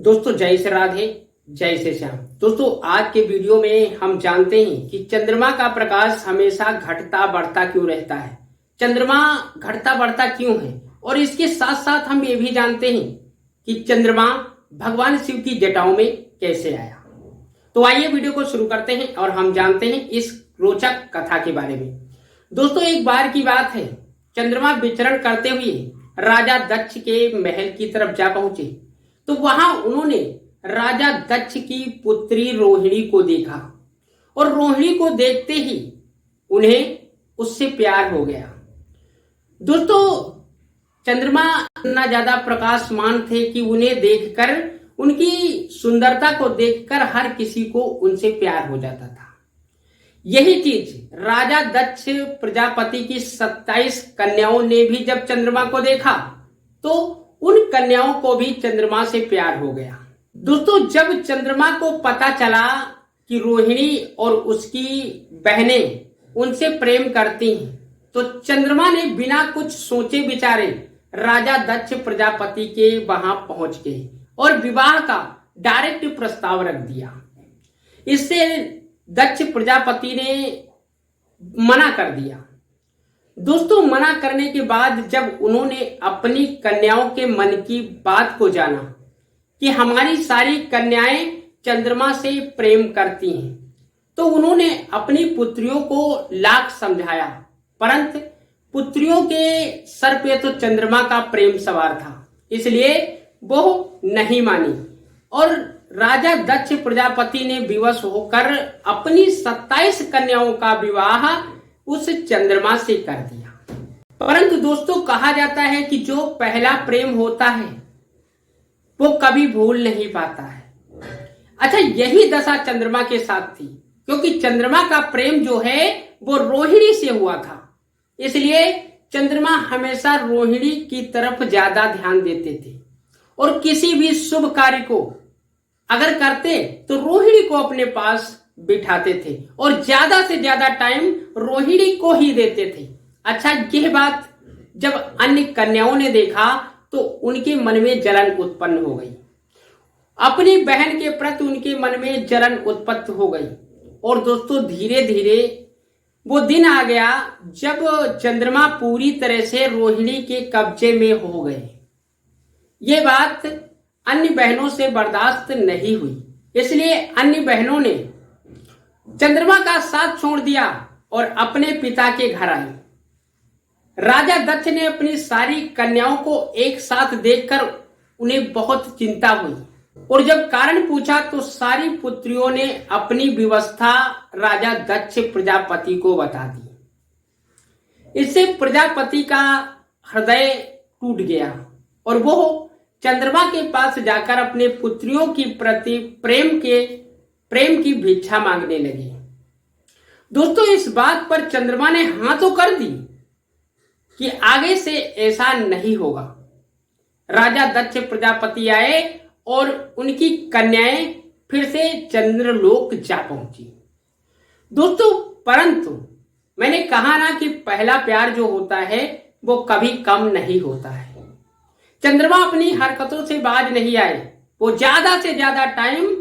दोस्तों जय श्री राधे, जय श्री श्याम। दोस्तों आज के वीडियो में हम जानते हैं कि चंद्रमा का प्रकाश हमेशा घटता बढ़ता क्यों रहता है, चंद्रमा घटता बढ़ता क्यों है, और इसके साथ साथ हम ये भी जानते हैं कि चंद्रमा भगवान शिव की जटाओं में कैसे आया। तो आइए वीडियो को शुरू करते हैं और हम जानते हैं इस रोचक कथा के बारे में। दोस्तों एक बार की बात है, चंद्रमा विचरण करते हुए राजा दक्ष के महल की तरफ जा पहुंचे। तो वहां उन्होंने राजा दक्ष की पुत्री रोहिणी को देखा और रोहिणी को देखते ही उन्हें उससे प्यार हो गया। दोस्तों चंद्रमा इतना ज्यादा प्रकाशमान थे कि उन्हें देखकर, उनकी सुंदरता को देखकर हर किसी को उनसे प्यार हो जाता था। यही चीज राजा दक्ष प्रजापति की 27 कन्याओं ने भी जब चंद्रमा को देखा तो उन कन्याओं को भी चंद्रमा से प्यार हो गया। दोस्तों जब चंद्रमा को पता चला कि रोहिणी और उसकी बहनें उनसे प्रेम करती हैं, तो चंद्रमा ने बिना कुछ सोचे विचारे राजा दक्ष प्रजापति के वहां पहुंच गए और विवाह का डायरेक्ट प्रस्ताव रख दिया। इससे दक्ष प्रजापति ने मना कर दिया। दोस्तों मना करने के बाद जब उन्होंने अपनी कन्याओं के मन की बात को जाना कि हमारी सारी कन्याएं चंद्रमा से प्रेम करती हैं, तो उन्होंने अपनी पुत्रियों को लाख समझाया, परंतु पुत्रियों के सर पे तो चंद्रमा का प्रेम सवार था, इसलिए वो नहीं मानी और राजा दक्ष प्रजापति ने विवश होकर अपनी 27 कन्याओं का विवाह उस चंद्रमा से कर दिया। परंतु दोस्तों कहा जाता है कि जो पहला प्रेम होता है वो कभी भूल नहीं पाता है। अच्छा यही दशा चंद्रमा के साथ थी, क्योंकि चंद्रमा का प्रेम जो है वो रोहिणी से हुआ था, इसलिए चंद्रमा हमेशा रोहिणी की तरफ ज्यादा ध्यान देते थे और किसी भी शुभ कार्य को अगर करते तो रोहिणी को अपने पास बिठाते थे और ज्यादा से ज्यादा टाइम रोहिणी को ही देते थे। अच्छा यह बात जब अन्य कन्याओं ने देखा तो उनके मन में जलन उत्पन्न हो गई, अपनी बहन के प्रति उनके मन में जलन उत्पन्न हो गई। और दोस्तों धीरे धीरे वो दिन आ गया जब चंद्रमा पूरी तरह से रोहिणी के कब्जे में हो गए। ये बात अन्य बहनों से बर्दाश्त नहीं हुई, इसलिए अन्य बहनों ने चंद्रमा का साथ छोड़ दिया और अपने पिता के घर आई। राजा दक्ष ने अपनी सारी कन्याओं को एक साथ देखकर उन्हें बहुत चिंता हुई और जब कारण पूछा तो सारी पुत्रियों ने अपनी व्यवस्था राजा दक्ष प्रजापति को बता दी। इससे प्रजापति का हृदय टूट गया और वो चंद्रमा के पास जाकर अपने पुत्रियों की प्रति प्रेम की भिक्षा मांगने लगे। दोस्तों इस बात पर चंद्रमा ने हाँ तो कर दी कि आगे से ऐसा नहीं होगा। राजा दक्ष प्रजापति आए और उनकी कन्याएं फिर से चंद्रलोक जा पहुंची। दोस्तों परंतु मैंने कहा ना कि पहला प्यार जो होता है वो कभी कम नहीं होता है। चंद्रमा अपनी हरकतों से बाज नहीं आए, वो ज्यादा से ज्यादा टाइम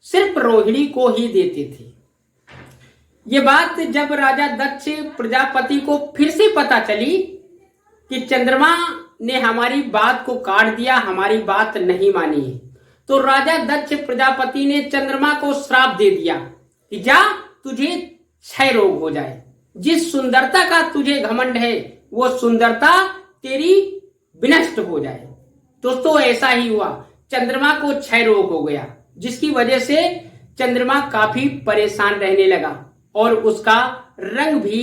सिर्फ रोहिणी को ही देते थे। ये बात जब राजा दक्ष प्रजापति को फिर से पता चली कि चंद्रमा ने हमारी बात को काट दिया, हमारी बात नहीं मानी है, तो राजा दक्ष प्रजापति ने चंद्रमा को श्राप दे दिया कि जा तुझे क्षय रोग हो जाए, जिस सुंदरता का तुझे घमंड है वो सुंदरता तेरी विनष्ट हो जाए। दोस्तों ऐसा ही हुआ, चंद्रमा को क्षय रोग हो गया, जिसकी वजह से चंद्रमा काफी परेशान रहने लगा और उसका रंग भी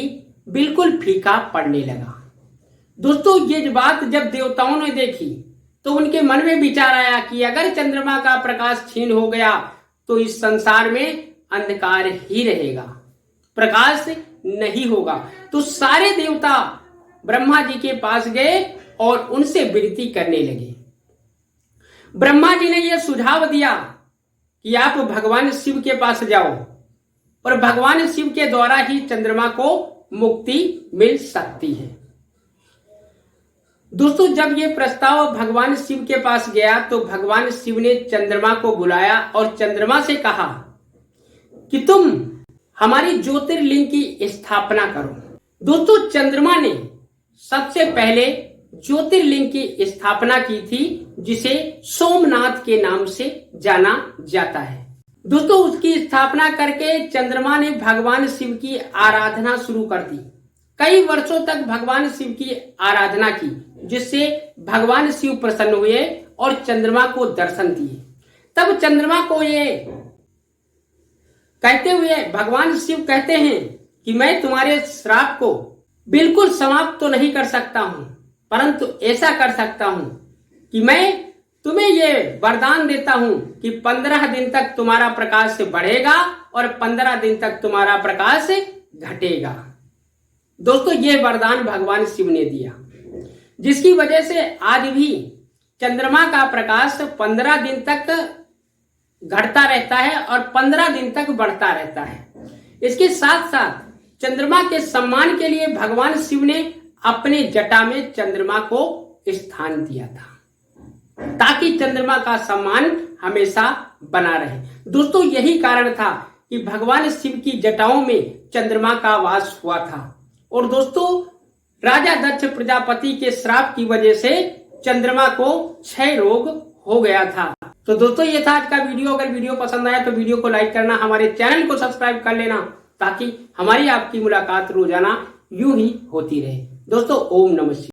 बिल्कुल फीका पड़ने लगा। दोस्तों ये बात जब देवताओं ने देखी तो उनके मन में विचार आया कि अगर चंद्रमा का प्रकाश क्षीण हो गया तो इस संसार में अंधकार ही रहेगा, प्रकाश नहीं होगा। तो सारे देवता ब्रह्मा जी के पास गए और उनसे विनती करने लगे। ब्रह्मा जी ने यह सुझाव दिया कि आप भगवान शिव के पास जाओ और भगवान शिव के द्वारा ही चंद्रमा को मुक्ति मिल सकती है। दोस्तों जब ये प्रस्ताव भगवान शिव के पास गया तो भगवान शिव ने चंद्रमा को बुलाया और चंद्रमा से कहा कि तुम हमारी ज्योतिर्लिंग की स्थापना करो। दोस्तों चंद्रमा ने सबसे पहले ज्योतिर्लिंग की स्थापना की थी जिसे सोमनाथ के नाम से जाना जाता है। दोस्तों उसकी स्थापना करके चंद्रमा ने भगवान शिव की आराधना शुरू कर दी। कई वर्षों तक भगवान शिव की आराधना की जिससे भगवान शिव प्रसन्न हुए और चंद्रमा को दर्शन दिए। तब चंद्रमा को ये कहते हुए भगवान शिव कहते हैं कि मैं तुम्हारे श्राप को बिल्कुल समाप्त तो नहीं कर सकता हूं, परंतु ऐसा कर सकता हूं कि मैं तुम्हें ये वरदान देता हूं कि 15 दिन तक तुम्हारा प्रकाश बढ़ेगा और 15 दिन तक तुम्हारा प्रकाश घटेगा। दोस्तों ये वरदान भगवान शिव ने दिया जिसकी वजह से आज भी चंद्रमा का प्रकाश 15 दिन तक घटता रहता है और 15 दिन तक बढ़ता रहता है। इसके साथ साथ चंद्रमा के सम्मान के लिए भगवान शिव ने अपने जटा में चंद्रमा को स्थान दिया था ताकि चंद्रमा का सम्मान हमेशा बना रहे। दोस्तों यही कारण था कि भगवान शिव की जटाओं में चंद्रमा का वास हुआ था। और दोस्तों राजा दक्ष प्रजापति के श्राप की वजह से चंद्रमा को क्षय रोग हो गया था। तो दोस्तों ये था आज का वीडियो। अगर वीडियो पसंद आया तो वीडियो को लाइक करना, हमारे चैनल को सब्सक्राइब कर लेना ताकि हमारी आपकी मुलाकात रोजाना यूं ही होती रहे। दोस्तों ओम नमः शिवाय।